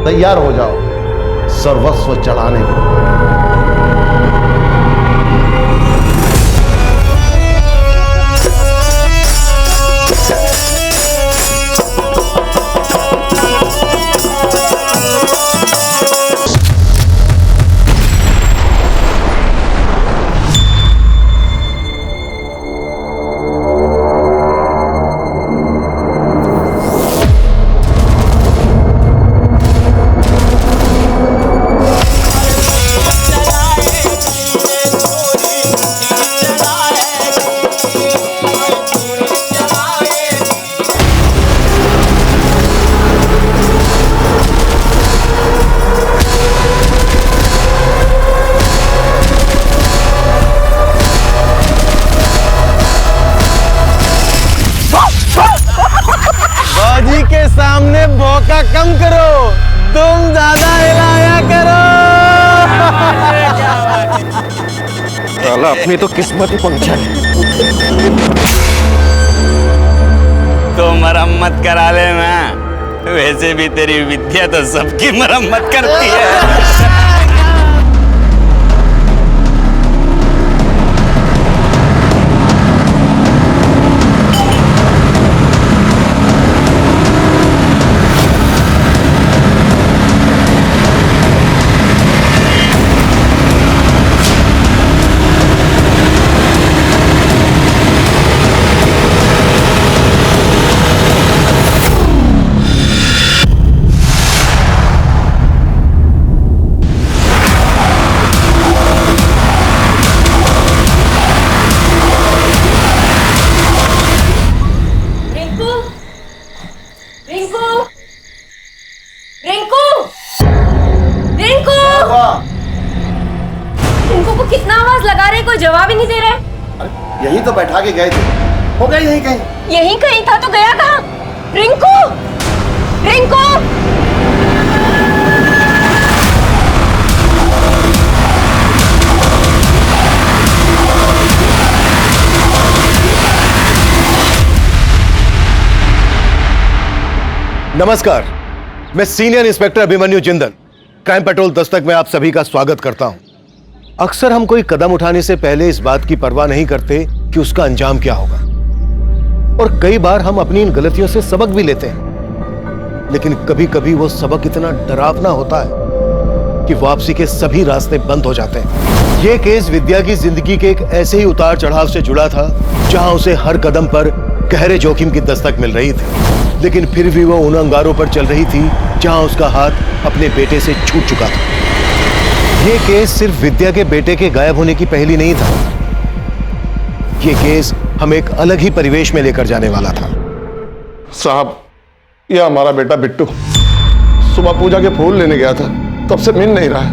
तैयार हो जाओ सर्वस्व चढ़ाने को। सामने भौका कम करो, तुम ज्यादा हिलाया करो। साला अपनी तो किस्मत ही पंक्चर है। तो मरम्मत करा ले ना, वैसे भी तेरी विद्या तो सबकी मरम्मत करती है। कोई जवाब ही नहीं दे रहा। यही तो बैठा के गए थे, हो गए यहीं कहीं। यहीं कहीं था तो गया कहाँ? रिंकू, रिंकू। नमस्कार, मैं senior inspector Abhimanyu Jindal, crime petrol Dastak में आप सभी का स्वागत करता हूं। अक्सर हम कोई कदम उठाने से पहले इस बात की परवाह नहीं करते कि उसका अंजाम क्या होगा, और कई बार हम अपनी इन गलतियों से सबक भी लेते हैं, लेकिन कभी कभी वो सबक इतना डरावना होता है कि वापसी के सभी रास्ते बंद हो जाते हैं। ये केस विद्या की जिंदगी के एक ऐसे ही उतार चढ़ाव से जुड़ा था जहां उसे हर कदम पर गहरे जोखिम की दस्तक मिल रही थी, लेकिन फिर भी वो उन अंगारों पर चल रही थी जहां उसका हाथ अपने बेटे से छूट चुका था। ये केस सिर्फ विद्या के बेटे के गायब होने की पहेली नहीं था, ये केस हमें एक अलग ही परिवेश में लेकर जाने वाला था। साहब, यह हमारा बेटा बिट्टू सुबह पूजा के फूल लेने गया था, तब से मिल नहीं रहा है।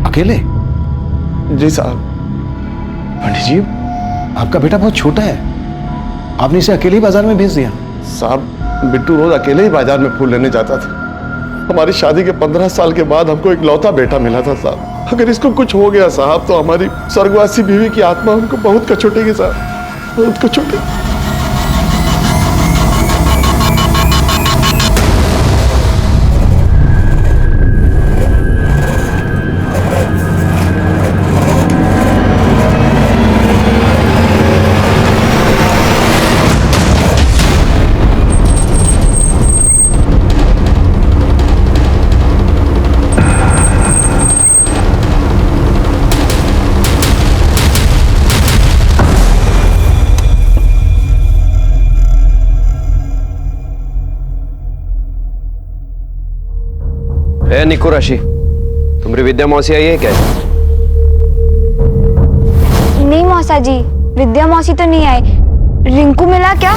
अकेले? जी साहब। पंडित जी, आपका बेटा बहुत छोटा है, आपने इसे अकेले ही बाजार में भेज दिया? साहब, बिट्टू रोज अकेले ही बाजार में फूल लेने जाता था। हमारी शादी के 15 साल के बाद हमको एक लौता बेटा मिला था साहब। अगर इसको कुछ हो गया साहब तो हमारी स्वर्गवासी बीवी की आत्मा हमको बहुत कचोटेगी साहब, बहुत कचोटेगी। निको राशि, तुम्हारी विद्या मौसी आई है क्या? नहीं मौसा जी, विद्या मौसी तो नहीं आई। रिंकू मिला क्या?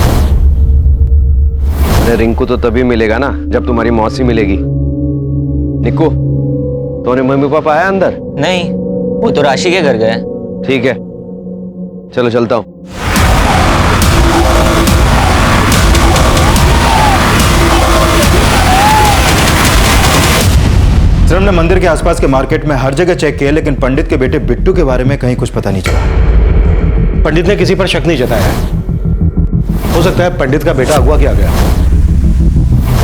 अरे रिंकू तो तभी मिलेगा ना जब तुम्हारी मौसी मिलेगी। निको, तुम्हारे मम्मी पापा आया अंदर? नहीं, वो तो राशि के घर गए। ठीक है, चलो चलता हूँ। सर, हमने मंदिर के आसपास के मार्केट में हर जगह चेक किया, लेकिन पंडित के बेटे बिट्टू के बारे में कहीं कुछ पता नहीं चला। पंडित ने किसी पर शक नहीं जताया है। हो सकता है पंडित का बेटा अगवा किया गया।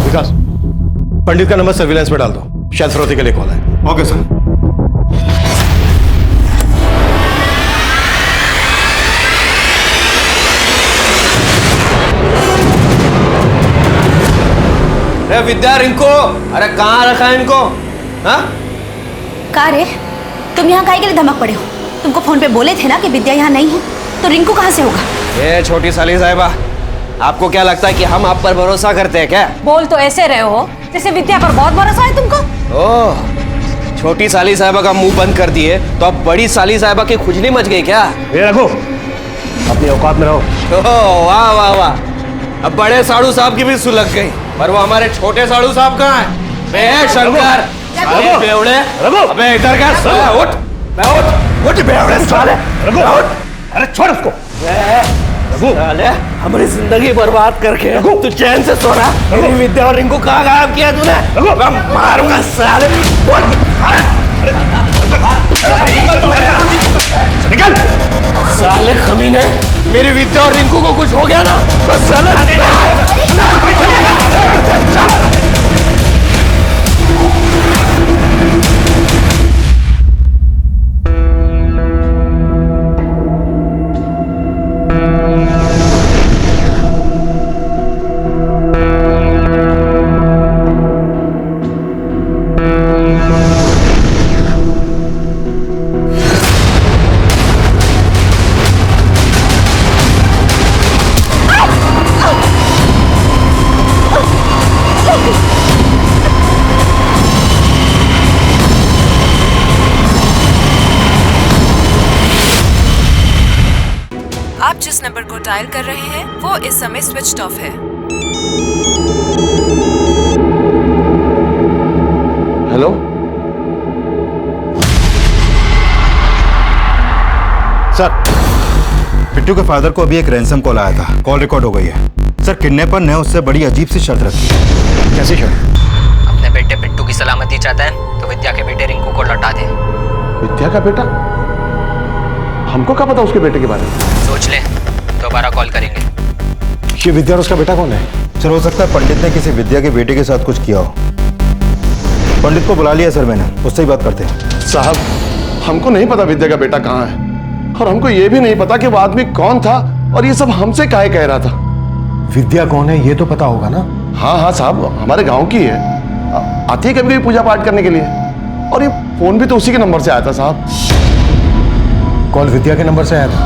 विकास, पंडित का नंबर सर्विलांस में डाल दो, शायद फिरौती के लिए कॉल है। Okay sir. अरे विद्या, रिंकू, अरे कहाँ रखा है इनको? हाँ? कहा रे, तुम यहाँ काहे के लिए धमक पड़े हो? तुमको फोन पे बोले थे ना कि विद्या यहाँ नहीं है, तो रिंकू कहाँ से होगा? ये छोटी साली साहिबा, आपको क्या लगता है कि हम आप पर भरोसा करते हैं क्या? बोल तो ऐसे रहे हो जैसे विद्या पर बहुत भरोसा है तुमको। ओह, छोटी साली साहिबा का मुंह बंद कर दिए तो अब बड़ी साली साहिबा की खुजली मच गई क्या? ये रखो, अपनी औकात में रहो। ओह, वाह वाह वाह, अब बड़े साड़ू साहब की भी सुलग गई, पर वो हमारे छोटे साड़ू साहब कहाँ हैं? बे शंकर, साले बेवड़े, अबे इधर क्या साला? उठ, उठ बेवड़े साले, उठ, अरे छोड़ उसको। साले हमारी जिंदगी बर्बाद करके तू चैन से सो रहा? मेरी विद्या और रिंकू कहाँ गायब किया तूने? मैं मारूंगा साले। निकल। साले कमीने, मेरी विद्या और रिंकू को कुछ हो गया ना तो साले आप जिस नंबर को डायल कर रहे हैं वो इस समय स्विच ऑफ है। हेलो, सर, बिट्टू के फादर को अभी एक रैंसम कॉल आया था, कॉल रिकॉर्ड हो गई है। सर, किडनैपर ने उससे बड़ी अजीब सी शर्त रखी है। कैसी शर्त? अपने बेटे बिट्टू की सलामती चाहता है तो विद्या के बेटे रिंकू को लौटा दे। विद्या का बेटा? हमको क्या पता उसके बेटे के बारे में? सोच ले, दोबारा कॉल करेंगे। ये विद्या और उसका बेटा कौन है? सर, हो सकता है पंडित ने किसी विद्या के बेटे के साथ कुछ किया हो। पंडित को बुला लिया सर मैंने, उससे ही बात करते हैं। साहब, हमको नहीं पता विद्या का बेटा कहाँ है, और हमको ये भी नहीं पता कि वो आदमी कौन था और ये सब हमसे काहे कह रहा था। विद्या कौन है ये तो पता होगा ना? हाँ हाँ साहब, हमारे गांव की है, आती है कभी कभी पूजा पाठ करने के लिए, और ये फोन भी तो उसी के नंबर से आया था साहब। कॉल विद्या के नंबर से आया था,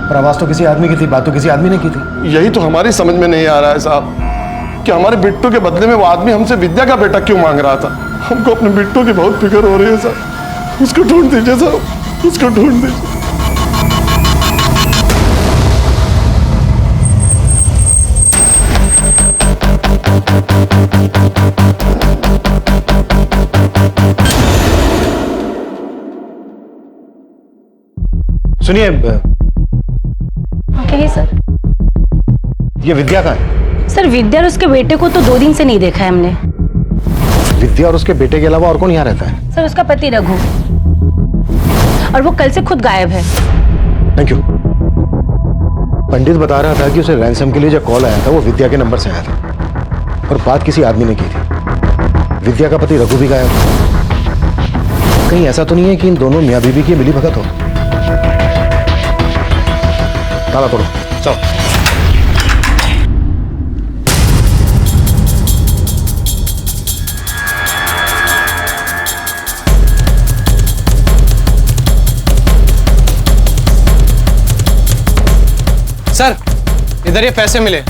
पर आवाज तो किसी आदमी की थी, बात तो किसी आदमी ने की थी। यही तो हमारी समझ में नहीं आ रहा है साहब कि हमारे बिट्टू के बदले में वो आदमी हमसे विद्या का बेटा क्यों मांग रहा था। हमको अपने बिट्टू की बहुत फिक्र हो रही है साहब, उसको ढूंढ दीजिए साहब, उसको ढूंढ दीजिए। सुनिए, कहिए सर। ये विद्या का है? सर, विद्या और उसके बेटे को तो 2 दिन से नहीं देखा है हमने। विद्या और उसके बेटे के अलावा और कौन यहाँ रहता है? सर, उसका पति रघु, और वो कल से खुद गायब है। Thank you. पंडित बता रहा था कि उसे रैंसम के लिए जो कॉल आया था वो विद्या के नंबर से आया था, और बात किसी आदमी ने की थी। विद्या का पति रघु भी गायब है। कहीं ऐसा तो नहीं है कि इन दोनों मियाँ बीवी की मिली भगत हो? ताला तोड़ो, चलो। सर, इधर ये पैसे मिले।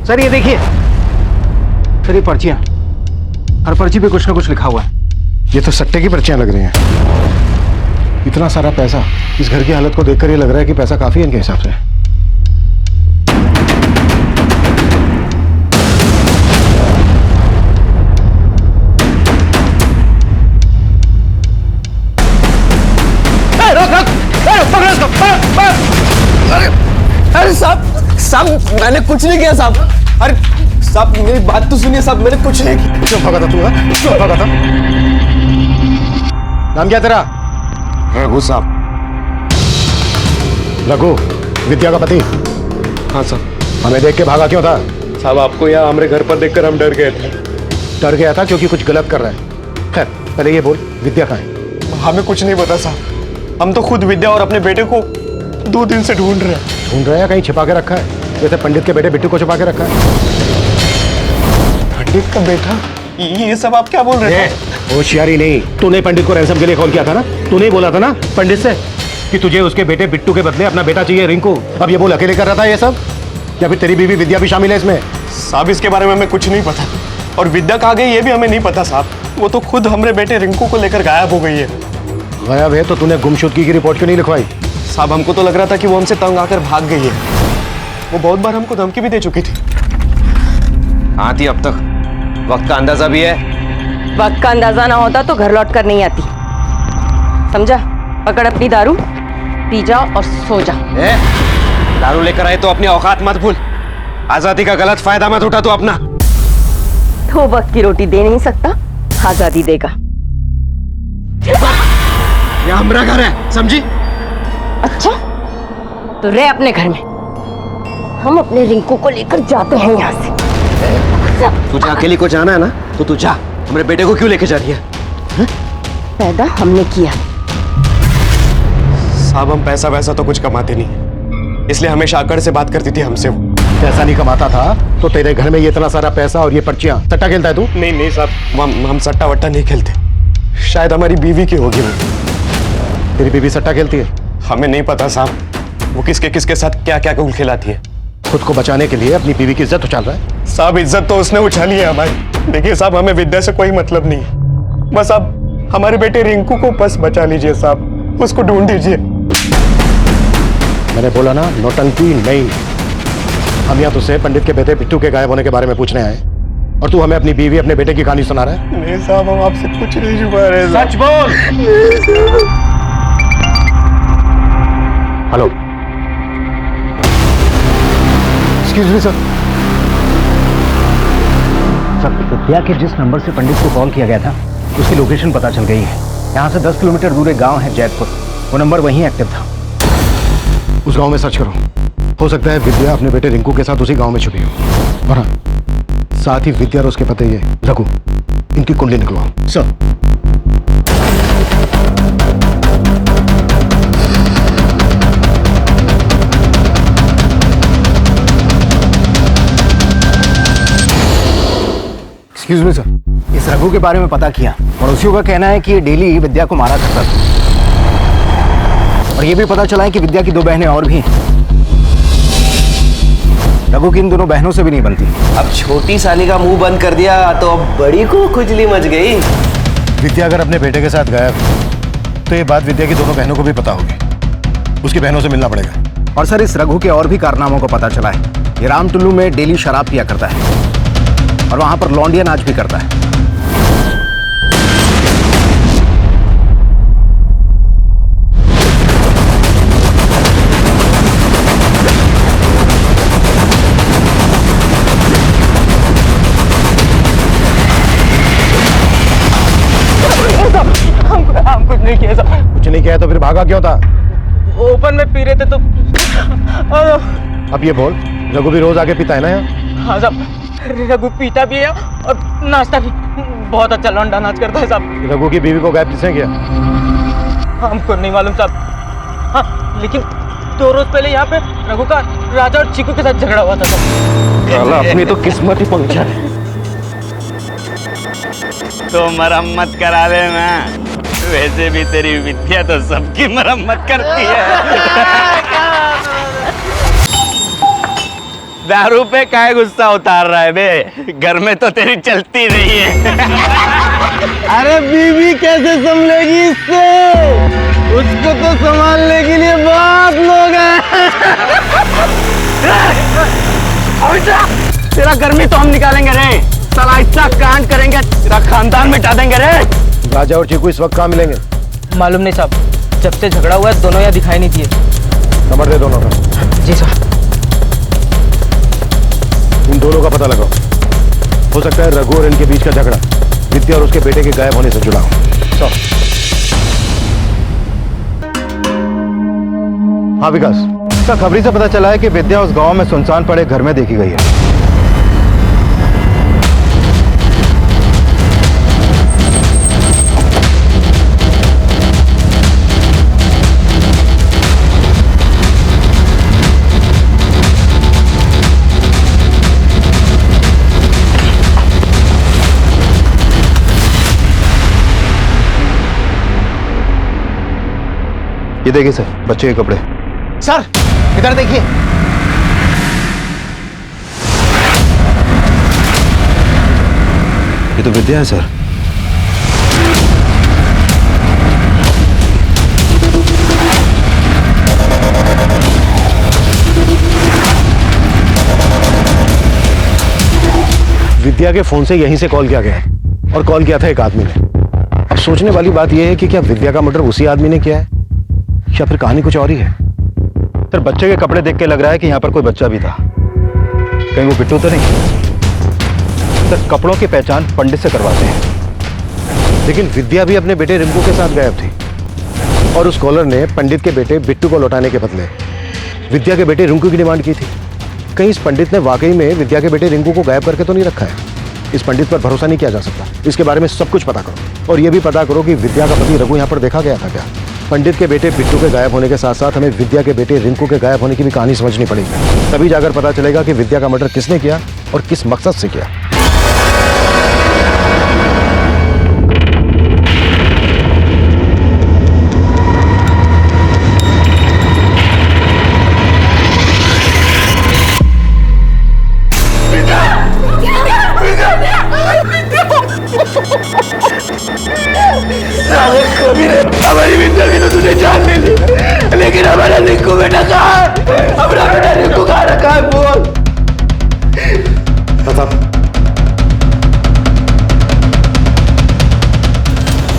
सर ये देखिए, सर ये पर्चियां, हर पर्ची पे कुछ ना कुछ लिखा हुआ है। ये तो सट्टे की पर्चियां लग रही हैं। इतना सारा पैसा, इस घर की हालत को देखकर ये लग रहा है कि पैसा काफी है इनके हिसाब से। अरे साहब, मैंने कुछ नहीं किया साहब। अरे साहब मेरी बात तो सुनिए साहब, मैंने कुछ नहीं किया। क्यों भागा था तू? क्यों भागा था? नाम क्या तेरा? रघु साहब। रघु, विद्या का पति? हाँ साहब। हमें देख के भागा क्यों था? साहब आपको यहाँ हमारे घर पर देखकर हम डर गए थे। डर गया था क्योंकि कुछ गलत कर रहा है। खैर पहले ये बोल, विद्या कहाँ है? हमें कुछ नहीं पता साहब, हम तो खुद विद्या और अपने बेटे को 2 दिन से ढूंढ रहे हैं। ढूंढ रहा है? कहीं छिपा के रखा है जैसे पंडित के बेटे बिट्टू को छिपा के रखा है? पंडित का बेटा? ये सब आप क्या बोल रहे हैं? होशियारी नहीं, तूने पंडित को रैंसम के लिए कॉल किया था ना? तूने बोला था ना पंडित से कि तुझे उसके बेटे बिट्टू के बदले अपना बेटा चाहिए रिंकू। अब ये बोल अकेले कर रहा था ये सब, या फिर तेरी बीवी विद्या भी शामिल है इसमें? साहब इसके बारे में हमें कुछ नहीं पता, और विद्या कहाँ गई ये भी हमें नहीं पता साहब। वो तो खुद हमारे बेटे रिंकू को लेकर गायब हो गई है। गायब है तो तूने गुमशुदगी की रिपोर्ट क्यों नहीं लिखवाई? साहब हमको तो लग रहा था कि वो हमसे तंग आकर भाग गई है। वो बहुत बार हमको धमकी भी दे चुकी थी। हाँ थी अब तक, वक्त का अंदाजा भी है। वक्त का अंदाजा ना होता तो घर लौट कर नहीं आती, समझा? पकड़ अपनी दारू, पी जा और सो जा। दारू लेकर आए तो अपनी औकात मत भूल, आजादी का गलत फायदा मत उठा तू अपना। तो वक्त की रोटी दे नहीं सकता, आजादी देगा। ये हमारा घर है, समझी? अच्छा तो रह अपने घर में, हम अपने रिंकू को लेकर जाते हैं यहाँ से। तुझे अकेली को जाना है ना तो तू जा, हमारे बेटे को क्यों लेके जा रही है? पैदा हमने किया। साहब हम पैसा वैसा तो कुछ कमाते नहीं, इसलिए हमेशा आकर से बात करती थी हमसे। वो पैसा नहीं कमाता था तो तेरे घर में ये इतना सारा पैसा और ये पर्चियां, सट्टा खेलता है तू? नहीं साहब, हम सट्टा वट्टा नहीं खेलते। शायद हमारी बीवी की होगी वो। तेरी बीवी सट्टा खेलती है? हमें नहीं पता साहब, वो किसके किसके साथ क्या क्या खेल खिलाती है। खुद को बचाने के लिए अपनी बीवी की इज्जत उछाल रहा है? साहब इज्जत तो उसने उछाली है हमारी। देखिए साहब हमें विद्या से कोई मतलब नहीं, बस आप हमारे बेटे रिंकू को बस बचा लीजिए साहब, उसको ढूंढ दीजिए। मैंने बोला ना नौटंकी नहीं। हम यहाँ तुझसे पंडित के बेटे बिट्टू के गायब होने के बारे में पूछने आए और तू हमें अपनी बीवी अपने बेटे की कहानी सुना रहा है। नहीं साहब हम आपसे कुछ नहीं छुपा रहे। सच बोल। Hello, excuse me sir. Sir Vidya के जिस नंबर से पंडित को कॉल किया गया था उसकी लोकेशन पता चल गई है। यहाँ से 10 किलोमीटर दूर एक गांव है जैतपुर, वो नंबर वहीं एक्टिव था। उस गांव में सर्च करो, हो सकता है विद्या अपने बेटे रिंकू के साथ उसी गांव में छुपी हो। और हाँ, साथ ही विद्या और उसके पति ये रघु, इनकी कुंडली निकलवाओ। सर एक्सक्यूज मी सर, इस रघु के बारे में पता किया, पड़ोसियों का कहना है कि ये डेली विद्या को मारा करता था। और ये भी पता चला है कि विद्या की 2 बहनें और भी हैं। रघु की इन दोनों बहनों से भी नहीं बनती। अब छोटी साली का मुंह बंद कर दिया तो अब बड़ी को खुजली मच गई। विद्या अगर अपने बेटे के साथ गायब तो ये बात विद्या की दोनों बहनों को भी पता होगी, उसकी बहनों से मिलना पड़ेगा। और सर इस रघु के और भी कारनामों को पता चला है। ये राम टुल्लू में डेली शराब पिया करता है और वहां पर लौंडिया नाच भी करता है। हम कुछ नहीं किया साहब। कुछ नहीं किया तो फिर भागा क्यों था? ओपन में पी रहे थे तो। अब ये बोल, रघु भी रोज आके पीता है ना यहाँ? हाँ साहब, रघु पीता भी है और नाचता भी। बहुत अच्छा लौंडा नाच करता है साहब। रघु की बीवी को गायब किसने किया? हमको नहीं मालूम साहब। हाँ लेकिन 2 रोज पहले यहाँ पे रघु का राजा और चीकू के साथ झगड़ा हुआ था साहब। अपनी तो किस्मत ही पंक्चर है। तो मरम्मत करा ले मैं, वैसे भी तेरी विद्या तो सबकी मरम्मत करती है। दारू पे काय गुस्सा उतार रहा है बे, घर में तो तेरी चलती नहीं है। अरे बीवी कैसे संभलेगी इससे? उसको तो संभालने के लिए बहुत लोग हैं। तेरा गर्मी तो हम निकालेंगे रे, साला इतना कांड करेंगे तेरा खानदान मिटा देंगे रे। राजा और चीकू इस वक्त कहाँ मिलेंगे? मालूम नहीं साहब, जब से झगड़ा हुआ है दोनों यहाँ दिखाई नहीं दिए। नंबर दे दोनों का। जी साहब। इन दोनों का पता लगाओ। हो सकता है रघु और इनके बीच का झगड़ा विद्या और उसके बेटे के गायब होने से जुड़ा हो। हाँ विकास, इसका खबरी से पता चला है कि विद्या उस गांव में सुनसान पड़े घर में देखी गई है। ये देखिए सर, बच्चे के कपड़े। सर इधर देखिए। ये तो विद्या है सर। विद्या के फोन से यहीं से कॉल किया गया है और कॉल किया था एक आदमी ने। अब सोचने वाली बात यह है कि क्या विद्या का मर्डर उसी आदमी ने किया है या फिर कहानी कुछ और ही है। सर बच्चे के कपड़े देख के लग रहा है कि यहाँ पर कोई बच्चा भी था। कहीं वो बिट्टू तो नहीं? सर कपड़ों की पहचान पंडित से करवाते हैं। लेकिन विद्या भी अपने बेटे रिंकू के साथ गायब थी और उस कॉलर ने पंडित के बेटे बिट्टू को लौटाने के बदले विद्या के बेटे रिंकू की डिमांड की थी। कहीं इस पंडित ने वाकई में विद्या के बेटे रिंकू को गायब करके तो नहीं रखा है। इस पंडित पर भरोसा नहीं किया जा सकता। इसके बारे में सब कुछ पता करो और यह भी पता करो कि विद्या का पति रघु यहाँ पर देखा गया था क्या। पंडित के बेटे बिट्टू के गायब होने के साथ साथ हमें विद्या के बेटे रिंकू के गायब होने की भी कहानी समझनी पड़ेगी। तभी जाकर पता चलेगा कि विद्या का मर्डर किसने किया और किस मकसद से किया। हमारी विद्या की तो तुझे जान ले ली, लेकिन हमारा रिंकू बेटा कहाँ है? हमारा बेटा रिंकू कहाँ रखा है? बोल।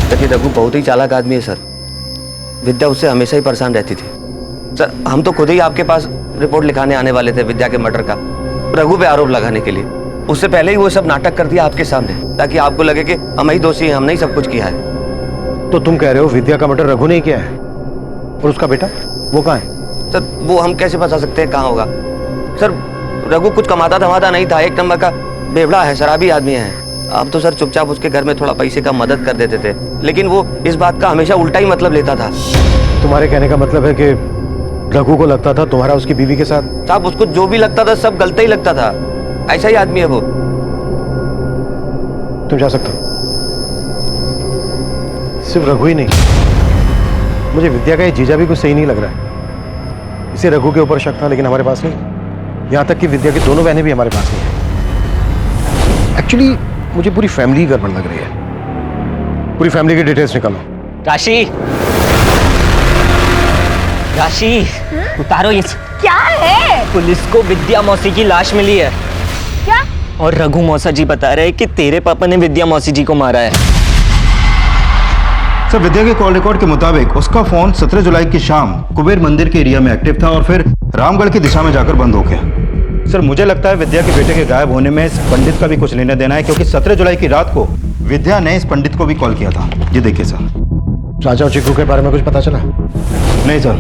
लेकिन रघु बहुत ही चालाक आदमी है सर। विद्या उससे हमेशा ही परेशान रहती थी सर। हम तो खुद ही आपके पास रिपोर्ट लिखाने आने वाले थे विद्या के मर्डर का, रघु पे आरोप लगाने के लिए। उससे पहले ही वो सब नाटक कर दिया आपके सामने ताकि आपको लगे कि हम ही दोषी हैं, हमने ही सब कुछ किया है। तो तुम कह रहे हो विद्या का मर्डर रघु ने किया है और उसका बेटा वो कहाँ है? सर वो हम कैसे बता सकते हैं कहाँ होगा सर। रघु कुछ कमाता धमाता नहीं था, एक नंबर का बेवड़ा है, शराबी आदमी है। आप तो सर चुपचाप उसके घर में थोड़ा पैसे का मदद कर देते थे, लेकिन वो इस बात का हमेशा उल्टा ही मतलब लेता था। तुम्हारे कहने का मतलब है कि रघु को लगता था तुम्हारा उसकी बीवी के साथ? साहब उसको जो भी लगता था सब गलत ही लगता था, ऐसा ही आदमी है वो। तुम जा सकते हो। सिर्फ रघु ही नहीं, मुझे विद्या का ये जीजा भी कुछ सही नहीं लग रहा है। इसे रघु के ऊपर शक था लेकिन हमारे पास नहीं। यहां तक कि विद्या की दोनों बहनें भी हमारे पास नहीं है। एक्चुअली मुझे पूरी फैमिली गड़बड़ लग रही है। पूरी फैमिली की डिटेल्स निकालो। राशि, राशि उतारो ये। क्या है? पुलिस को विद्या मौसी की लाश मिली है। क्या? और रघु मौसा जी बता रहे हैं कि तेरे पापा ने विद्या मौसी जी को मारा है। सर विद्या के कॉल रिकॉर्ड के मुताबिक उसका फोन 17 जुलाई की शाम कुबेर मंदिर के एरिया में एक्टिव था और फिर रामगढ़ की दिशा में जाकर बंद हो गया। सर मुझे लगता है विद्या के बेटे के गायब होने में इस पंडित का भी कुछ लेना देना है, क्योंकि 17 जुलाई की रात को विद्या ने इस पंडित को भी कॉल किया था। ये देखिए सर। राजा और चिक्कू के बारे में कुछ पता चला? नहीं सर,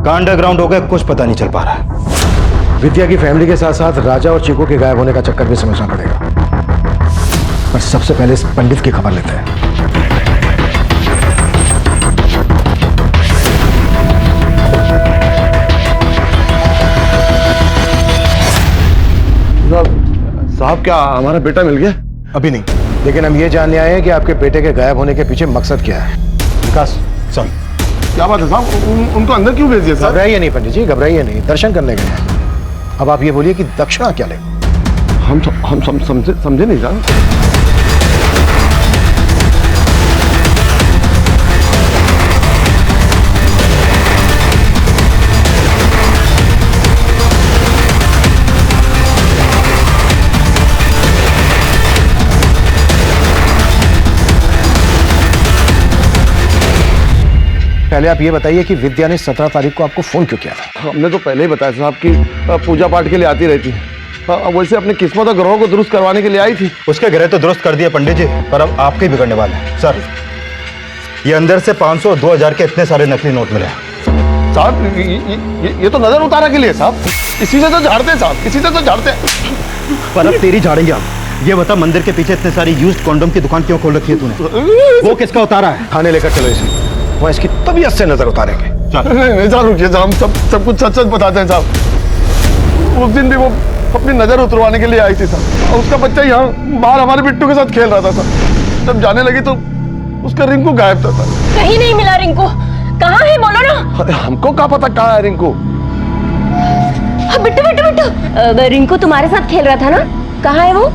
कहाँ अंडरग्राउंड हो गया कुछ पता नहीं चल पा रहा है। विद्या की फैमिली के साथ साथ राजा और चिक्कू के गायब होने का चक्कर भी समझना पड़ेगा। पर सबसे पहले इस पंडित की खबर लेते हैं। साहब क्या हमारा बेटा मिल गया? अभी नहीं, लेकिन हम ये जानने आए हैं कि आपके बेटे के गायब होने के पीछे मकसद क्या है। विकास सर। क्या बात है साहब, उनको अंदर क्यों भेज दिया सर? घबराइए नहीं पंडित जी, घबराइए नहीं, दर्शन करने गए हैं। अब आप ये बोलिए कि दक्षिणा क्या ले? हम समझे नहीं साहब। पहले आप ये बताइए कि विद्या ने 17 तारीख को आपको फोन क्यों किया था? हमने तो पहले ही बताया साहब कि पूजा पाठ के लिए आती रहती है। वैसे अपनी किस्मत और ग्रहों को दुरुस्त करवाने के लिए आई थी। उसके ग्रह तो दुरुस्त कर दिए पंडित जी, पर अब आपके ही बिगड़ने वाले हैं। सर, ये अंदर से 500 और 2000 के इतने सारे नकली नोट मिले। साहब ये तो नजर उतारा के लिए साहब, इसी से तो झाड़ते साहब, इसी से तो झाड़ते। पर अब तेरी झाड़ेंगे हम। ये बता, मंदिर के पीछे इतने सारी यूज्ड कॉन्डोम की दुकान क्यों खोल रखी है तूने? वो किसका उतारा है? थाने लेकर चलो इसे, वहाँ इसकी तबीयत से नजर उतारेंगे। नहीं साहब रुकिए साहब, हम सब कुछ सच सच बताते हैं साहब। उस दिन भी वो अपनी नजर उतरवाने के लिए आई थी साहब, और उसका बच्चा यहाँ बाहर हमारे बिट्टू के साथ खेल रहा था साहब। जब जाने लगी तो उसका रिंकू गायब था साहब। कहीं नहीं मिला रिंकू, कहाँ है बोलो ना। हमको क्या पता कहाँ है रिंकू। बिट्टू बिट्टू बिट्टू, रिंकू तुम्हारे साथ खेल रहा था ना, कहाँ है वो?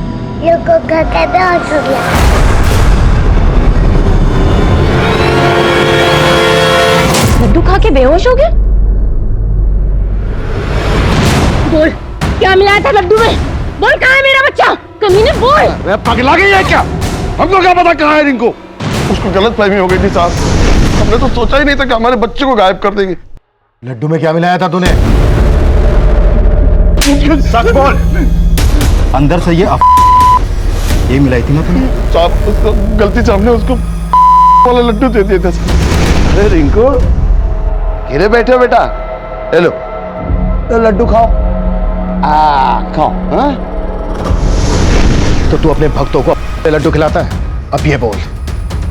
लड्डू खा के बेहोश हो गया। बोल क्या मिलाया था लड्डू में, बोल कहाँ है मेरा बच्चा, कमीने बोल। पगला गई है क्या? हमको क्या पता कहाँ है रिंकू। उसको गलत फहमी हो गई थी साहब, हमने तो सोचा ही नहीं था कि हमारे बच्चे को गायब कर देंगे। लड्डू में क्या मिलाया था तूने? सच बोल। अंदर से ये मिलाई थी ना तूने? साहब गलती से हमने उसको वाले लड्डू दे दिए थे। अरे रिंकू, गिरे बैठे हो बेटा, ले लो लड्डू खाओ। खाओ। हाँ? तो तू अपने भक्तों को लड्डू खिलाता है? अब ये बोल,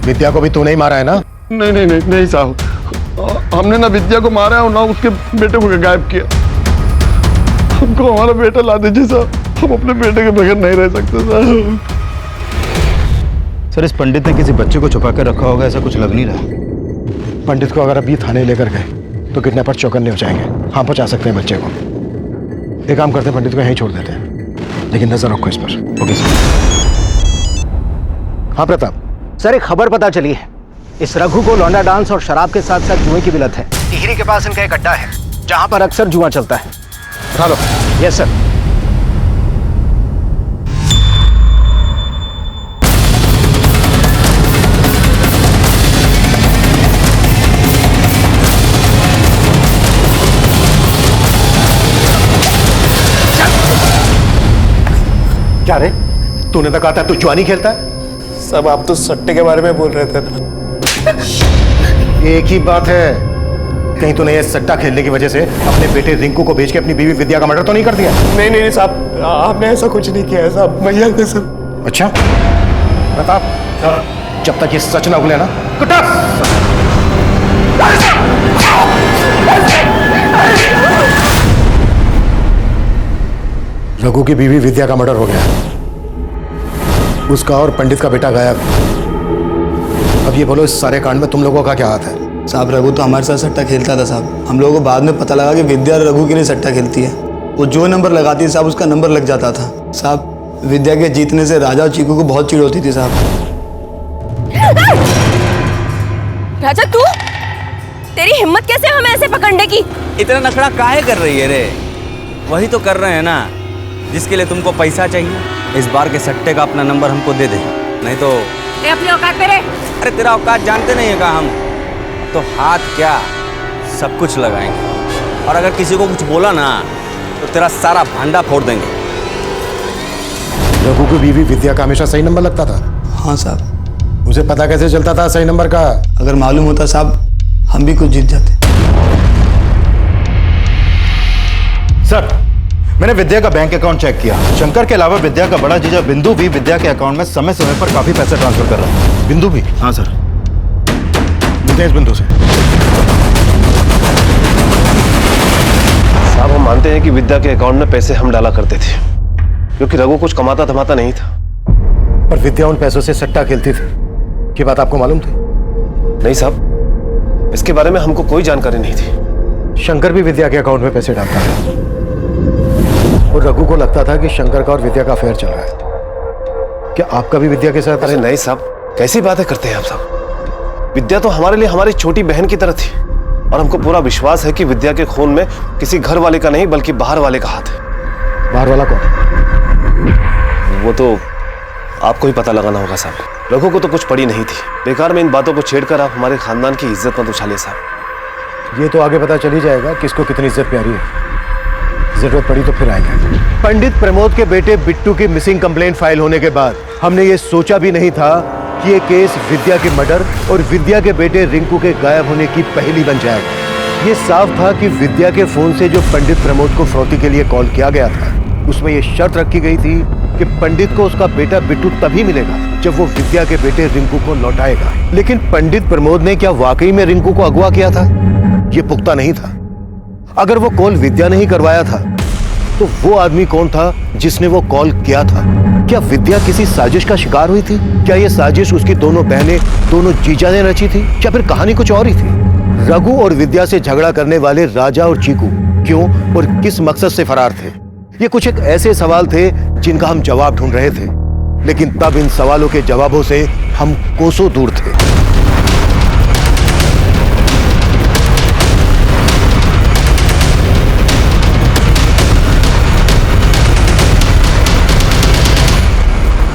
विद्या को भी तूने ही मारा है ना? नहीं नहीं नहीं नहीं साहब, हमने ना विद्या को मारा है और ना उसके बेटे को गायब किया। हमको हमारा बेटा ला दीजिए साहब, हम अपने बेटे के बगैर नहीं रह सकते साहब। सर, इस पंडित ने किसी बच्चे को छुपा कर रखा होगा, ऐसा कुछ लग नहीं रहा। पंडित को अगर अभी थाने लेकर गए तो किडनैपर चौकन्ने हो जाएंगे। हाँ, पहुंचा सकते हैं बच्चे को। एक काम करते हैं, पंडित को यहीं छोड़ देते हैं, लेकिन नजर रखो इस पर। Okay sir. हाँ प्रताप सर, एक खबर पता चली है, इस रघु को लौंडा डांस और शराब के साथ साथ जुए की भी लत है। टिहरी के पास इनका एक अड्डा है जहां पर अक्सर जुआ चलता है। उठा लो। Yes sir. क्या रे, तूने तो कहा था तू जुआ नहीं खेलता है? सब आप तो सट्टे के बारे में बोल रहे थे ना। एक ही बात है, कहीं तूने ये सट्टा खेलने की वजह से अपने बेटे रिंकू को बेच के अपनी बीवी विद्या का मर्डर तो नहीं कर दिया? नहीं नहीं साहब, आपने ऐसा कुछ नहीं किया है साहब, भैया ने सब। अच्छा प्रताप, जब तक ये सच ना उगले ना, रघु की बीवी विद्या का मर्डर हो गया, उसका और पंडित का बेटा गायब। अब ये बोलो, इस सारे कांड में तुम लोगों का क्या हाथ है? साहब, रघु तो हमारे साथ सट्टा खेलता था साहब। हम लोगों को बाद में पता लगा कि विद्या रघु के लिए सट्टा खेलती है। वो जो नंबर लगाती है साहब, उसका नंबर लग जाता था साहब। विद्या के जीतने से राजा और चीकू को बहुत चिढ़ होती थी साहब। राजा, तू, तेरी हिम्मत कैसे हमें ऐसे पकड़ने की? इतना नखड़ा काहे कर रही है रे? वही तो कर रहे हैं ना जिसके लिए तुमको पैसा चाहिए। इस बार के सट्टे का अपना नंबर हमको दे दे, नहीं तो अपनी औकात पे रह। अरे तेरा औकात जानते नहीं है का हम तो हाथ क्या सब कुछ लगाएंगे, और अगर किसी को कुछ बोला ना तो तेरा सारा भांडा फोड़ देंगे। रघु की बीवी विद्या का हमेशा सही नंबर लगता था? हाँ साहब। उसे पता कैसे चलता था सही नंबर का? अगर मालूम होता साहब, हम भी कुछ जीत जाते। सर, मैंने विद्या का बैंक अकाउंट चेक किया। शंकर के अलावा विद्या का बड़ा जीजा बिंदु भी विद्या के अकाउंट में समय समय पर काफी पैसे ट्रांसफर कर रहा है। बिंदु भी? हाँ सर। मिलते हैं इस बिंदु से। साहब, हम मानते हैं कि विद्या के अकाउंट में पैसे हम डाला करते थे, क्योंकि रघु कुछ कमाता धमाता नहीं था। पर विद्या उन पैसों से सट्टा खेलती थी, ये बात आपको मालूम थी? नहीं साहब, इसके बारे में हमको कोई जानकारी नहीं थी। शंकर भी विद्या के अकाउंट में पैसे डालता था, और रघु को लगता था कि शंकर का और विद्या का अफेयर चल रहा है। क्या आपका भी विद्या के साथ? अरे नहीं साहब, कैसी बातें करते हैं आप साहब। विद्या तो हमारे लिए हमारी छोटी बहन की तरह थी, और हमको पूरा विश्वास है कि विद्या के खून में किसी घर वाले का नहीं बल्कि बाहर वाले का हाथ है। बाहर वाला कौन? वो तो आपको ही पता लगाना होगा साहब। रघु को तो कुछ पड़ी नहीं थी, बेकार में इन बातों को छेड़कर आप हमारे खानदान की इज्जत मत उछालिए साहब। ये तो आगे पता चल ही जाएगा किसको कितनी इज्जत प्यारी है। जरूरत पड़ी तो फिर आएंगे। पंडित प्रमोद के बेटे बिट्टू की मिसिंग कंप्लेंट फाइल होने के बाद हमने ये सोचा भी नहीं था कि ये केस विद्या के मर्डर और विद्या के बेटे रिंकू के गायब होने की पहेली बन जाएगा। ये साफ था कि विद्या के फोन से जो पंडित प्रमोद को फिरौती के लिए कॉल किया गया था, उसमें यह शर्त रखी गई थी कि पंडित को उसका बेटा बिट्टू तभी मिलेगा जब वो विद्या के बेटे रिंकू को लौटाएगा। लेकिन पंडित प्रमोद ने क्या वाकई में रिंकू को अगवा किया था? ये पुख्ता नहीं था। अगर वो कॉल विद्या ने ही करवाया था तो वो आदमी कौन था जिसने वो कॉल किया था? क्या विद्या किसी साजिश का शिकार हुई थी? क्या ये साजिश उसकी दोनों बहनें, दोनों जीजा ने रची थी, या फिर कहानी कुछ और ही थी? रघु और विद्या से झगड़ा करने वाले राजा और चीकू क्यों और किस मकसद से फरार थे? ये कुछ एक ऐसे सवाल थे जिनका हम जवाब ढूंढ रहे थे, लेकिन तब इन सवालों के जवाबों से हम कोसों दूर थे।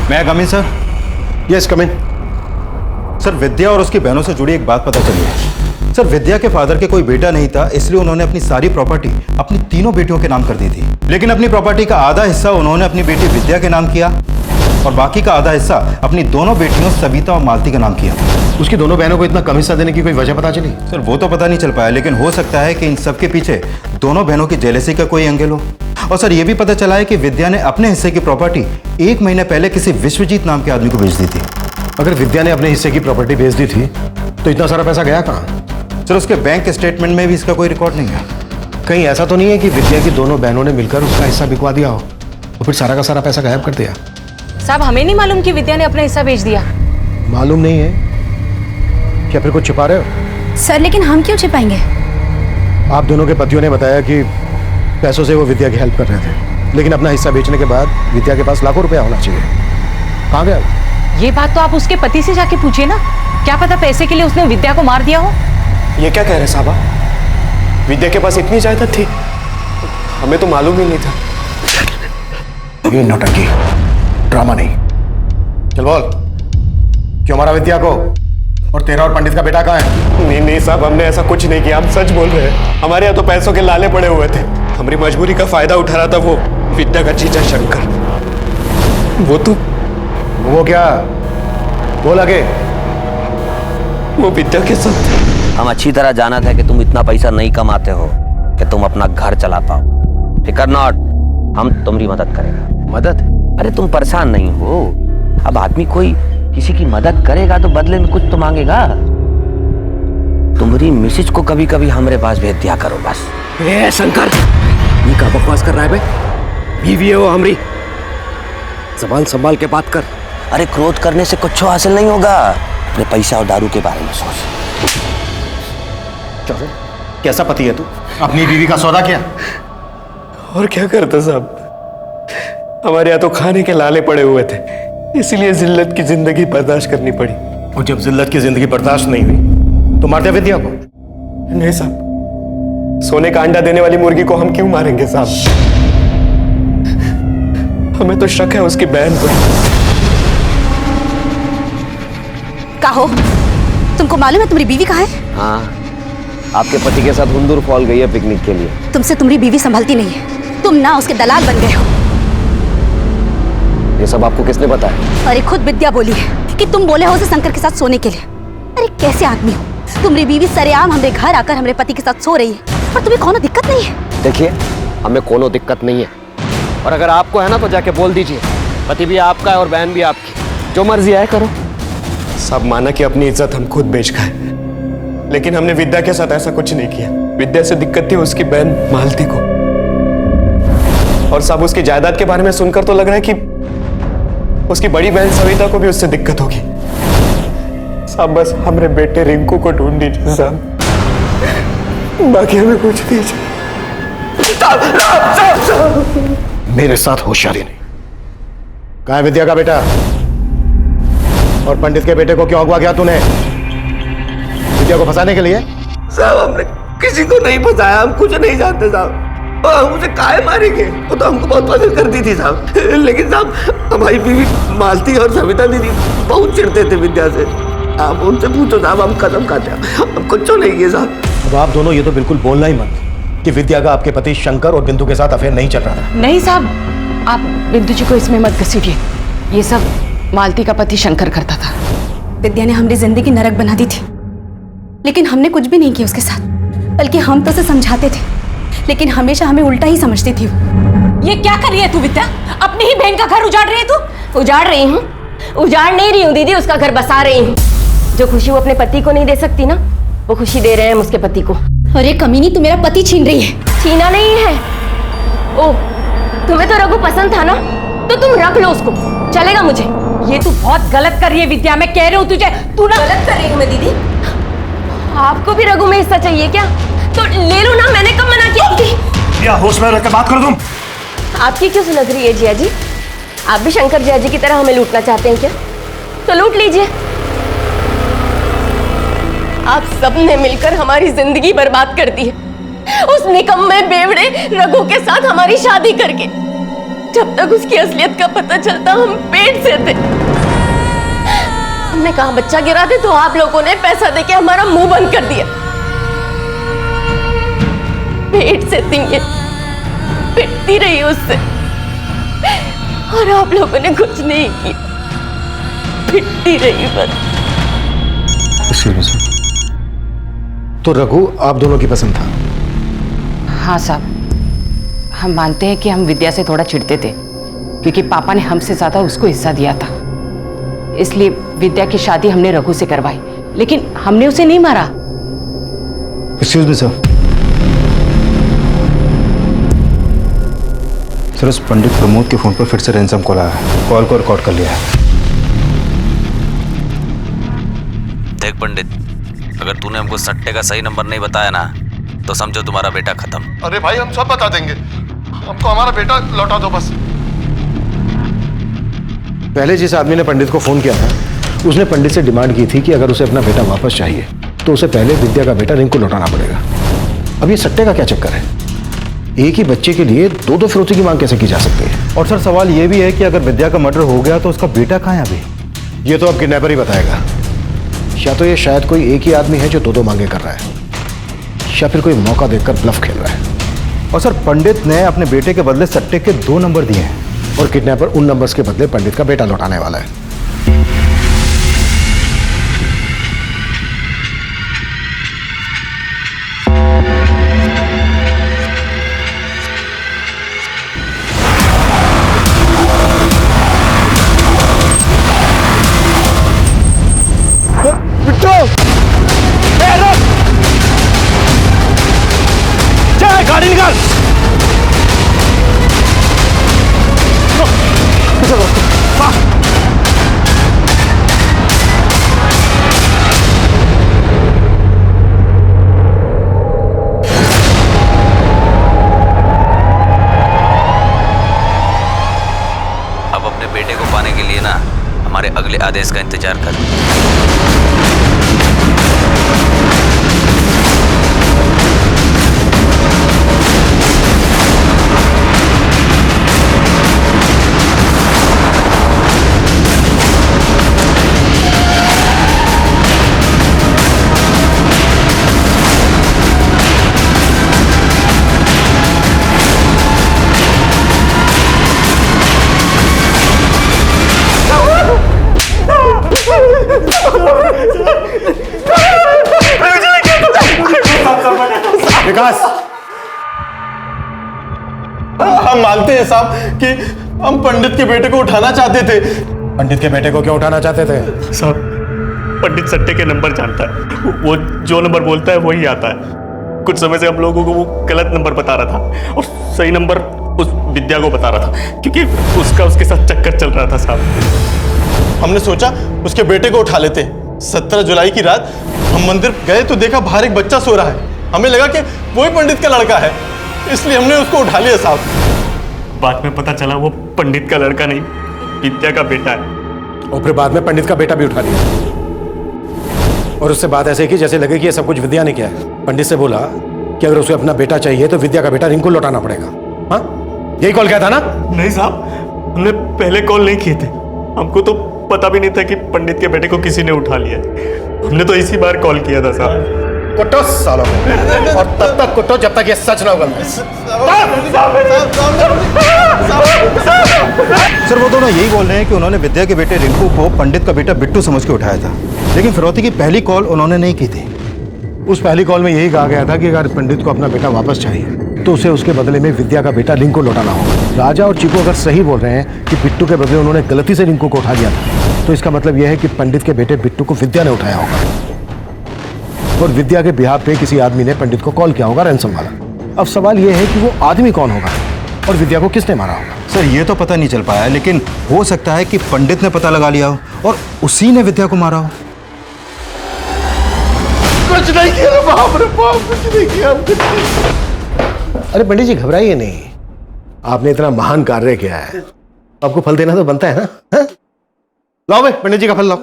मैं कम इन सर? यस कम इन। सर, विद्या और उसकी बहनों से जुड़ी एक बात पता चली है। सर, विद्या के फादर के कोई बेटा नहीं था, इसलिए उन्होंने अपनी सारी प्रॉपर्टी अपनी तीनों बेटियों के नाम कर दी थी। लेकिन अपनी प्रॉपर्टी का आधा हिस्सा उन्होंने अपनी बेटी विद्या के नाम किया और बाकी का आधा हिस्सा अपनी दोनों बेटियों सविता और मालती का नाम किया। उसकी दोनों बहनों को इतना कम हिस्सा देने की कोई वजह पता चली? सर, वो तो पता नहीं चल पाया, लेकिन हो सकता है कि इन सब के पीछे दोनों बहनों की जेलसी का कोई एंगल हो। और सर, ये भी पता चला है कि विद्या ने अपने हिस्से की प्रॉपर्टी 1 महीने पहले किसी विश्वजीत नाम के आदमी को बेच दी थी। अगर विद्या ने अपने हिस्से की प्रॉपर्टी बेच दी थी तो इतना सारा पैसा गया कहाँ? सर, उसके बैंक स्टेटमेंट में भी इसका कोई रिकॉर्ड नहीं है। कहीं ऐसा तो नहीं है कि विद्या की दोनों बहनों ने मिलकर उसका हिस्सा बिकवा दिया हो और फिर सारा का सारा पैसा गायब कर दिया? साहब, हमें नहीं मालूम कि विद्या ने अपना हिस्सा बेच दिया। मालूम नहीं है? क्या फिर कुछ छुपा रहे हो? सर, लेकिन हम क्यों छिपाएंगे? आप दोनों के पतियों ने बताया कि पैसों से वो विद्या की हेल्प कर रहे थे, लेकिन अपना हिस्सा बेचने के बाद विद्या के पास लाखों रुपया होना चाहिए। कहाँ गया? ये बात तो आप उसके पति से जाके पूछिए ना। क्या पता पैसे के लिए उसने विद्या को मार दिया हो। ये क्या कह रहे साहबा? विद्या के पास इतनी जायदाद थी? हमें तो मालूम ही नहीं था। ये नौटंकी, ड्रामा नहीं। चल बोल, क्यों मारा विद्या को? और तेरा और पंडित का बेटा कहाँ है? नहीं नहीं साहब, हमने ऐसा कुछ नहीं किया, हम सच बोल रहे हैं। हमारे यहाँ तो पैसों के लाले पड़े हुए थे। हमारी मजबूरी का फायदा उठा रहा था वो विद्या का जीजा शंकर। वो क्या? बोल आगे। वो विद्या के साथ। हम अच्छी तरह जाना था कि तुम इतना पैसा नहीं कमाते हो कि तुम अपना घर चला पाओ। फिकर नॉट, हम तुम्हारी मदद करेगा। मदद? अरे तुम परेशान नहीं हो। अब आदमी कोई किसी की मदद करेगा तो बदले में कुछ तो मांगेगा। तुम्हारी मिसेज को कभी कभी हमारे पास भेज दिया करो बस। ए शंकर, ये क्या बकवास कर रहा है बे? बीवी है वो हमारी, जबान संभाल के बात कर। अरे क्रोध करने से कुछ हासिल नहीं होगा। अपने पैसा और दारू के बारे में सोच। कैसा पति है तू? अपनी बीवी का सौदा किया? और क्या करता साहब, हमारे यहाँ तो खाने के लाले पड़े हुए थे, इसलिए जिल्लत की जिंदगी बर्दाश्त करनी पड़ी। और जब जिल्लत की जिंदगी बर्दाश्त नहीं हुई तो मार दिया विद्या को? नहीं साहब, सोने का अंडा देने वाली मुर्गी को हम क्यों मारेंगे साहब? हमें तो शक है उसकी बहन पर। कहो, तुमको मालूम है तुम्हारी बीवी कहाँ है? हाँ, आपके पति के साथ हुंदूर फॉल गई है पिकनिक के लिए। तुमसे तुम्हारी बीवी संभलती नहीं है, तुम ना उसके दलाल बन गए हो। ये सब आपको किसने बताया? अरे खुद विद्या बोली है कि तुम बोले हो उसे शंकर के साथ सोने के लिए। अरे कैसे आदमी हो? तुम्हारी बीवी सरेआम हमारे घर आकर हमारे पति के साथ सो रही है और तुम्हें कोनो दिक्कत नहीं है? देखिए, हमें कोनो दिक्कत नहीं है, और अगर आपको है ना तो जाके बोल दीजिए। पति भी आपका है और बहन भी आपकी, जो मर्जी आए करो। सब माना कि अपनी इज्जत हम खुद बेच खाए, लेकिन हमने विद्या के साथ ऐसा कुछ नहीं किया। विद्या से दिक्कत थी उसकी बहन मालती को, और सब उसकी जायदाद के बारे में सुनकर तो लग रहा है कि उसकी बड़ी बहन सविता को भी उससे दिक्कत होगी। साहब बस हमारे बेटे रिंकू को ढूंढ दीजिए साहब, बाकी हमें कुछ दीजिए। मेरे साथ होशियारी नहीं। कहाँ है विद्या का बेटा? और पंडित के बेटे को क्यों अगवा किया तूने? विद्या को फंसाने के लिए? साहब हमने किसी को नहीं फंसाया, हम कुछ नहीं जानते साहब। हम उसे काहे मारेंगे? वो तो हमको बहुत पसंद करती थी साहब, लेकिन साहब हमारी बीवी मालती और सविता दीदी बहुत चिढ़ते थे विद्या से। आप उनसे पूछो साहब, हम कसम खाते हैं हम कुछ नहीं किए साहब। अब आप दोनों ये तो बिल्कुल बोलना ही मत। कि विद्या का आपके पति शंकर और बिंदु के साथ अफेयर नहीं चल रहा था? नहीं साहब, आप बिंदु जी को इसमें मत घसीटिए। ये सब मालती का पति शंकर करता था। विद्या ने हमारी जिंदगी नरक बना दी थी, लेकिन हमने कुछ भी नहीं किया उसके साथ, बल्कि हम तो उसे समझाते थे, लेकिन हमेशा हमें उल्टा ही समझती थी वो। ये क्या कर रही है तू विद्या? अपनी ही बहन का घर उजाड़ रही है तू? उजाड़ रही हूँ? उजाड़ नहीं रही हूँ दीदी, उसका घर बसा रही हूँ। जो खुशी वो अपने पति को नहीं दे सकती ना, वो खुशी दे रहे हैं हम उसके पति को। अरे कमीनी, तू मेरा पति छीन रही है। छीना नहीं है। ओह, तुम्हें तो रघु पसंद था ना, तो तुम रख लो उसको, चलेगा मुझे। ये तू बहुत गलत कर रही है विद्या, मैं कह रही हूँ तुझे। तू ना गलत कर रही हूँ मैं दीदी? आपको भी रघु में हिस्सा चाहिए क्या? तो ले लो ना, मैंने कब मना किया? या होश में रहकर बात करो तुम। आपकी क्यों सुलग रही है जिया जी? आप भी शंकर जिया जी की तरह हमें लूटना चाहते हैं क्या? तो लूट लीजिए। आप सबने मिलकर हमारी जिंदगी बर्बाद कर दी है, उस निकम्मे बेवड़े रघु के साथ हमारी शादी करके। जब तक उसकी असलियत का पता चलता हम पेट से थे। हमने कहा बच्चा गिरा दे, तो आप लोगों ने पैसा देके हमारा मुंह बंद कर दिया। पेट से थी ये, पिटती रही उससे, और आप लोगों ने कुछ नहीं किया, पिटती रही बस। तो रघु आप दोनों की पसंद था? हाँ साहब, हम मानते हैं कि हम विद्या से थोड़ा चिढ़ते थे, क्योंकि पापा ने हमसे ज्यादा उसको हिस्सा दिया था। इसलिए विद्या की शादी हमने रघु से करवाई, लेकिन हमने उसे नहीं मारा। Excuse me sir. सर, उस पंडित प्रमोद के फोन पर फिर से रैंसम कॉल आया है। कॉल को रिकॉर्ड कर लिया है। देख पंडित, अगर तूने हमको सट्टे का सही नंबर नहीं बताया ना, तो समझो तुम्हारा बेटा खत्म। अरे भाई, हम सब बता देंगे, हमको हमारा बेटा लौटा दो बस। पहले जिस आदमी ने पंडित को फोन किया था, उसने पंडित से डिमांड की थी कि अगर उसे अपना बेटा वापस चाहिए तो उसे पहले विद्या का बेटा रिंकू लौटाना पड़ेगा। अब ये सट्टे का क्या चक्कर है? एक ही बच्चे के लिए दो दो फिरौती की मांग कैसे की जा सकती है? और सर, सवाल ये भी है कि अगर विद्या का मर्डर हो गया तो उसका बेटा कहाँ है अभी? ये तो अब किडनैपर ही बताएगा। या तो ये शायद कोई एक ही आदमी है जो दो दो मांगे कर रहा है, या फिर कोई मौका देखकर ब्लफ खेल रहा है। और सर, पंडित ने अपने बेटे के बदले सट्टे के 2 नंबर दिए हैं, और किडनैपर उन नंबर्स के बदले पंडित का बेटा लौटाने वाला है। गाड़ी निकाल। अब अपने बेटे को पाने के लिए ना हमारे अगले आदेश का इंतजार कर। विकास, हम मानते हैं साहब कि हम पंडित के बेटे को उठाना चाहते थे। पंडित के बेटे को क्यों उठाना चाहते थे? साहब, पंडित सट्टे के नंबर जानता है, वो जो नंबर बोलता है वही आता है। कुछ समय से हम लोगों को वो गलत नंबर बता रहा था और सही नंबर उस विद्या को बता रहा था, क्योंकि उसके साथ चक्कर चल रहा था साहब। हमने सोचा उसके बेटे को उठा लेते। 17 जुलाई की रात हम मंदिर गए तो देखा बाहर एक बच्चा सो रहा है। हमें लगा कि वही पंडित का लड़का है, इसलिए हमने उसको उठा लिया साहब। बाद में पता चला वो पंडित का लड़का नहीं, विद्या का बेटा है। और फिर बाद में पंडित का बेटा भी उठा लिया, और उससे बात ऐसे की जैसे लगे कि ये सब कुछ विद्या ने किया है। पंडित से बोला कि अगर उसे अपना बेटा चाहिए तो विद्या का बेटा रिंकू लौटाना पड़ेगा। हाँ, यही कॉल किया था ना? नहीं साहब, हमने पहले कॉल नहीं किए थे। हमको तो पता भी नहीं था कि पंडित के बेटे को किसी ने उठा लिया। हमने तो इसी बार कॉल किया था साहब। कुटो सालों को, और तब तक कुटो जब तक ये सच ना उगलता। सर वो दोनों यही बोल रहे हैं कि उन्होंने विद्या के बेटे रिंकू को पंडित का बेटा बिट्टू समझ के उठाया था, लेकिन फिरौती की पहली कॉल उन्होंने नहीं की थी। उस पहली कॉल में यही कहा गया था कि अगर पंडित को अपना बेटा वापस चाहिए तो उसे उसके बदले में विद्या का बेटा रिंकू लौटाना होगा। राजा और चीकू अगर सही बोल रहे हैं कि बिट्टू के बदले उन्होंने गलती से रिंकू को उठा लिया था, तो इसका मतलब यह है कि पंडित के बेटे बिट्टू को विद्या ने उठाया होगा और विद्या के बिहार पे किसी आदमी ने पंडित को कॉल किया होगा रैंसम वाला। अब सवाल यह है कि वो आदमी कौन होगा और विद्या को किसने मारा होगा। सर ये तो पता नहीं चल पाया, लेकिन हो सकता है कि पंडित ने पता लगा लिया हो और उसी ने विद्या को मारा हो। कुछ नहीं किया बाप रे बाप, कुछ नहीं किया। अरे पंडित जी घबराइए नहीं, आपने इतना महान कार्य किया है, आपको फल देना तो बनता है ना। हा? लाओ भाई पंडित जी का फल लाओ।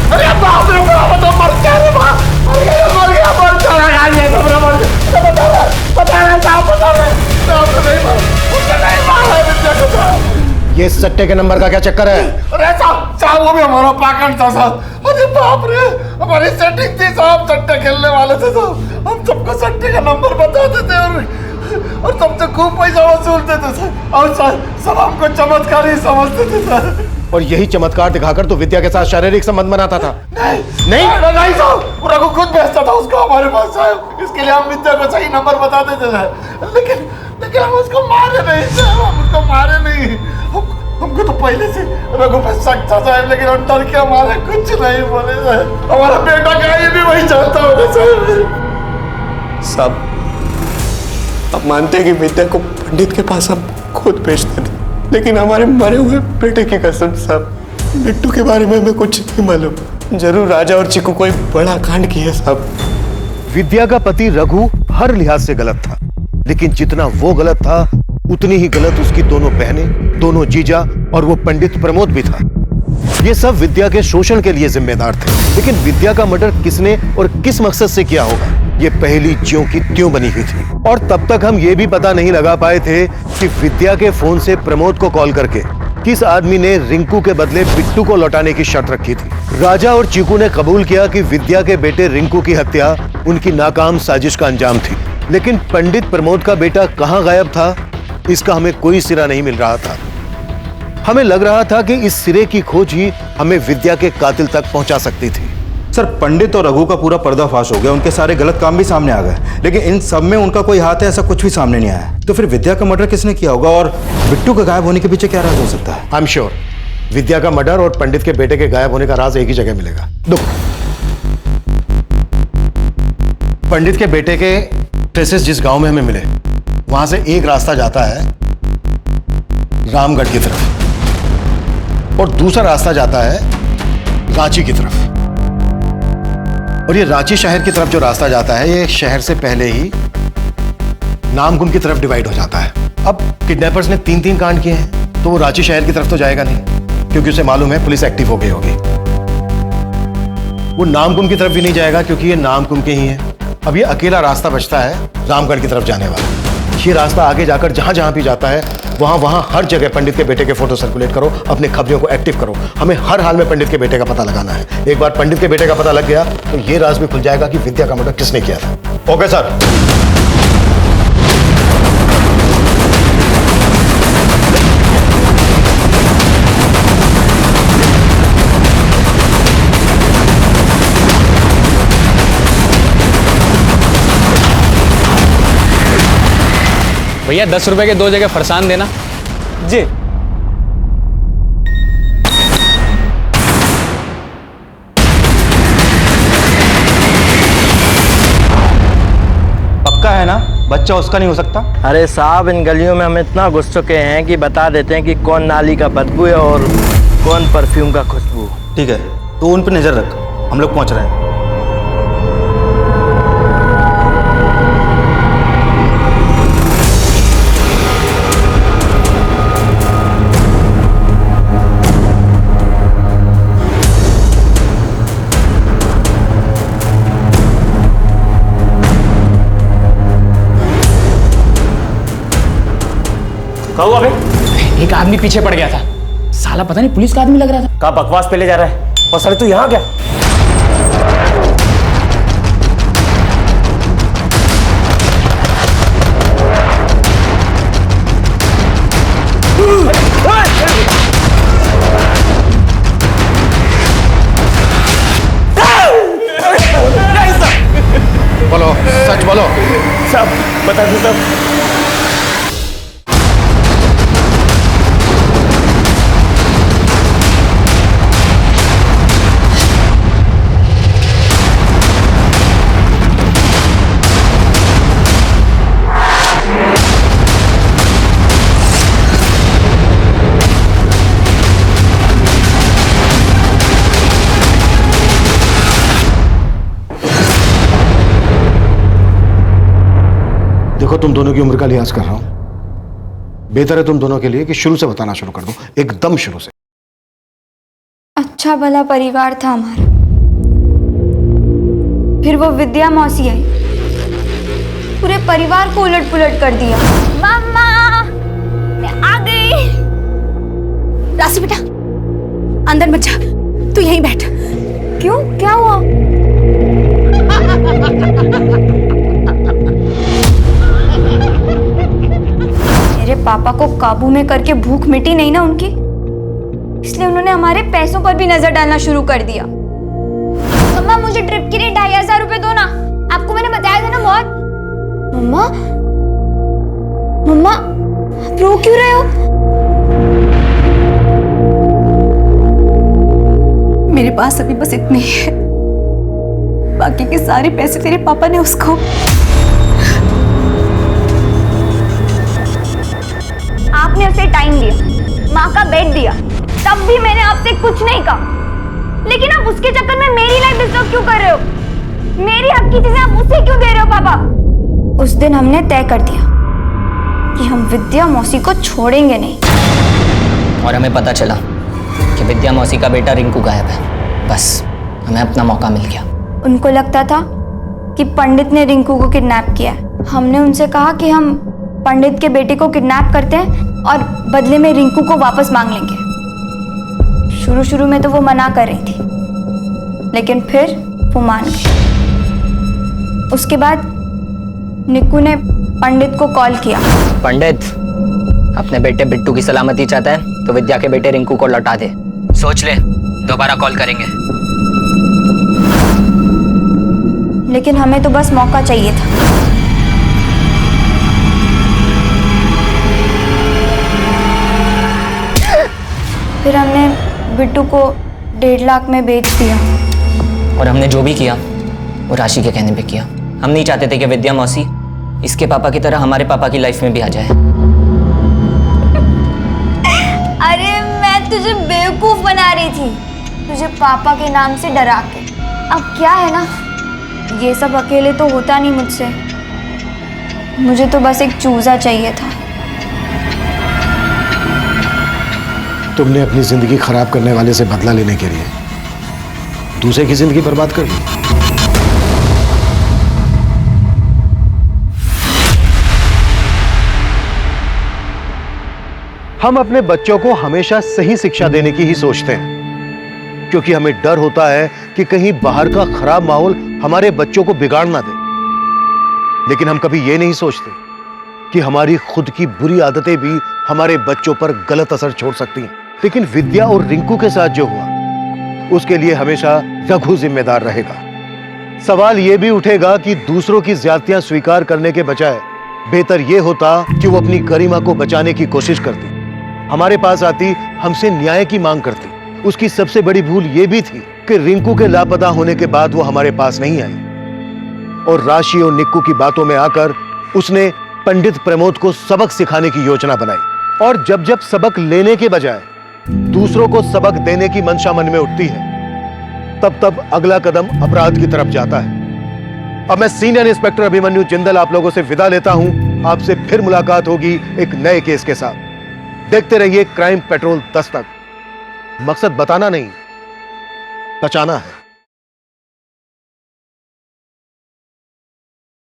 अरे बाप रे बाप, तो मर गया रे बाप, मर गया मर चला गया तो मेरा मर गया। पता नहीं साहब, पता नहीं मारा विद्या को। ये सट्टे के नंबर का क्या चक्कर है? अरे साहब वो भी हमारा पाकड़ था साहब। अरे बाप रे, हमारी सेटिंग थी साहब, सट्टे खेलने वाले थे साहब। हम सबको सट्टे का नंबर बताते थे और सबसे खूब पैसा वसूलते थे सर, और सब हमको चमत्कार ही समझते थे सर। और यही चमत्कार दिखाकर तो विद्या के साथ शारीरिक संबंध बनाता था। नहीं साहब, पूरा को खुद भेजता था उसको हमारे पास साहब। इसके लिए हम विद्या को सही नंबर बताते थे सर, लेकिन हम उसको मारे नहीं साहब, हम उसको मारे नहीं। हमको तो पहले से रघु पे शक था साहब, लेकिन हम डर के हमारे कुछ नहीं बोले साहब। हमारा बेटा क्या ये भी वही चाहता होगा साहब। आप मानते हैं कि विद्या को पंडित के पास हम खुद भेजते थे, लेकिन हमारे मरे हुए बेटे की कसम साहब, बिट्टू के बारे में हमें कुछ नहीं मालूम। जरूर राजा और चिकू कोई बड़ा कांड किया साहब। विद्या का पति रघु हर लिहाज से गलत था, लेकिन जितना वो गलत था उतनी ही गलत उसकी दोनों बहनें, दोनों जीजा और वो पंडित प्रमोद भी था। ये सब विद्या के शोषण के लिए जिम्मेदार थे, लेकिन विद्या का मर्डर किसने और किस मकसद से किया होगा, ये पहली ज्यों की त्यों बनी हुई थी। और तब तक हम ये भी पता नहीं लगा पाए थे कि विद्या के फोन से प्रमोद को कॉल करके किस आदमी ने रिंकू के बदले बिट्टू को लौटाने की शर्त रखी थी। राजा और चीकू ने कबूल किया कि विद्या के बेटे रिंकू की हत्या उनकी नाकाम साजिश का अंजाम थी, लेकिन पंडित प्रमोद का बेटा कहाँ गायब था, इसका हमें कोई सिरा नहीं मिल रहा था। हमें लग रहा था कि इस सिरे की खोज ही हमें विद्या के कातिल तक पहुंचा सकती थी। सर पंडित और रघु का पूरा पर्दाफाश हो गया, उनके सारे गलत काम भी सामने आ गए, लेकिन इन सब में उनका कोई हाथ है ऐसा कुछ भी सामने नहीं आया। तो फिर विद्या का मर्डर किसने किया होगा और बिट्टू के गायब होने के पीछे क्या राज हो सकता है? आई एम श्योर विद्या का मर्डर और पंडित के बेटे के गायब होने का राज एक ही जगह मिलेगा। दुख पंडित के बेटे के ट्रेसेस जिस गांव में हमें मिले, वहां से एक रास्ता जाता है रामगढ़ की तरफ और दूसरा रास्ता जाता है रांची की तरफ। और ये रांची शहर की तरफ जो रास्ता जाता है, ये शहर से पहले ही नामकुम की तरफ डिवाइड हो जाता है। अब किडनैपर्स ने 3-3 कांड किए हैं, तो वो रांची शहर की तरफ तो जाएगा नहीं, क्योंकि उसे मालूम है पुलिस एक्टिव हो गई होगी। वो नामकुम की तरफ भी नहीं जाएगा, क्योंकि ये नामकुम के ही है। अब ये अकेला रास्ता बचता है रामगढ़ की तरफ जाने वाला। ये रास्ता आगे जाकर जहां जहां भी जाता है, वहां हर जगह पंडित के बेटे के फोटो सर्कुलेट करो, अपने खबरियों को एक्टिव करो। हमें हर हाल में पंडित के बेटे का पता लगाना है। एक बार पंडित के बेटे का पता लग गया तो ये राज भी खुल जाएगा कि विद्या का मर्डर किसने किया था। Okay sir. भैया 10 रुपए के 2 जगह फरसान देना। जी। पक्का है ना बच्चा उसका नहीं हो सकता? अरे साहब इन गलियों में हम इतना घुस चुके हैं कि बता देते हैं कि कौन नाली का बदबू है और कौन परफ्यूम का खुशबू। ठीक है तो उन पर नजर रख, हम लोग पहुंच रहे हैं। एक आदमी पीछे पड़ गया था, साला पता नहीं पुलिस का आदमी लग रहा था। का बकवास पे ले जा रहा है? और साले तू यहाँ क्या? बोलो, सच बोलो। सब बता दो सब। देखो, तुम दोनों की उम्र का लिहाज कर रहा हूं। बेहतर है तुम दोनों के लिए कि शुरू से बताना शुरू कर दूं, एकदम शुरू से। अच्छा भला परिवार था हमारा, फिर वो विद्या मौसी आई, पूरे परिवार को उलट पुलट कर दिया। मम्मा, मैं आ गई। राशि बेटा, अंदर मत जा, तू यहीं बैठ। क्यों, क्या हुआ? मेरे पापा को काबू में करके भूख मिटी नहीं ना उनकी, इसलिए उन्होंने हमारे पैसों पर भी नजर डालना शुरू कर दिया। मम्मा, मुझे ट्रिप के लिए 2500 रुपए दो ना, आपको मैंने बताया था ना बहुत। मम्मा, मम्मा, आप रो क्यों रहे हो? मेरे पास अभी बस इतने ही है, बाकी के सारे पैसे तेरे पापा ने उसको। आपने उसे टाइम दिया, माँ का बेड दिया, तब भी मैंने आपसे कुछ नहीं कहा। लेकिन आप उसके चक्कर में मेरी लाइफ डिस्टर्ब क्यों कर रहे हो? मेरी हक की चीजें आप उसे क्यों दे रहे हो पापा? उस दिन हमने तय कर दिया कि हम विद्या मौसी को छोड़ेंगे नहीं। और हमें पता चला कि विद्या मौसी का बेटा रिंकू गायब है। बस हमें अपना मौका मिल गया। उनको लगता था कि पंडित ने रिंकू को किडनैप किया है। हमने उनसे कहा कि हम पंडित के बेटे को किडनैप करते हैं और बदले में रिंकू को वापस मांग लेंगे। शुरू शुरू में तो वो मना कर रही थी, लेकिन फिर वो मान गई। उसके बाद निक्कू ने पंडित को कॉल किया। पंडित अपने बेटे बिट्टू की सलामती चाहता है तो विद्या के बेटे रिंकू को लौटा दे। सोच ले, दोबारा कॉल करेंगे। लेकिन हमें तो बस मौका चाहिए था। फिर हमने बिट्टू को 1.5 लाख में बेच दिया। और हमने जो भी किया वो राशि के कहने पे किया। हम नहीं चाहते थे कि विद्या मौसी इसके पापा की तरह हमारे पापा की लाइफ में भी आ जाए। अरे मैं तुझे बेवकूफ बना रही थी, तुझे पापा के नाम से डरा के। अब क्या है ना, ये सब अकेले तो होता नहीं मुझसे। मुझे तो बस एक चूजा चाहिए था। तुमने अपनी जिंदगी खराब करने वाले से बदला लेने के लिए दूसरे की जिंदगी बर्बाद कर दी। हम अपने बच्चों को हमेशा सही शिक्षा देने की ही सोचते हैं, क्योंकि हमें डर होता है कि कहीं बाहर का खराब माहौल हमारे बच्चों को बिगाड़ ना दे। लेकिन हम कभी ये नहीं सोचते कि हमारी खुद की बुरी आदतें भी हमारे बच्चों पर गलत असर छोड़ सकती हैं। लेकिन विद्या और रिंकू के साथ जो हुआ, उसके लिए हमेशा रघु जिम्मेदार रहेगा। सवाल यह भी उठेगा कि दूसरों की ज्यादतियां स्वीकार करने के बजाय बेहतर यह होता कि वो अपनी गरिमा को बचाने की कोशिश करती, हमारे पास आती, हमसे न्याय की मांग करती। उसकी सबसे बड़ी भूल यह भी थी कि रिंकू के लापता होने के बाद वो हमारे पास नहीं आई और राशि और निक्कू की बातों में आकर उसने पंडित प्रमोद को सबक सिखाने की योजना बनाई। और जब जब सबक लेने के बजाय दूसरों को सबक देने की मंशा मन में उठती है, तब तब अगला कदम अपराध की तरफ जाता है। अब मैं सीनियर इंस्पेक्टर अभिमन्यु जिंदल आप लोगों से विदा लेता हूं। आपसे फिर मुलाकात होगी एक नए केस के साथ। देखते रहिए क्राइम पेट्रोल दस्तक। मकसद बताना नहीं, बचाना है।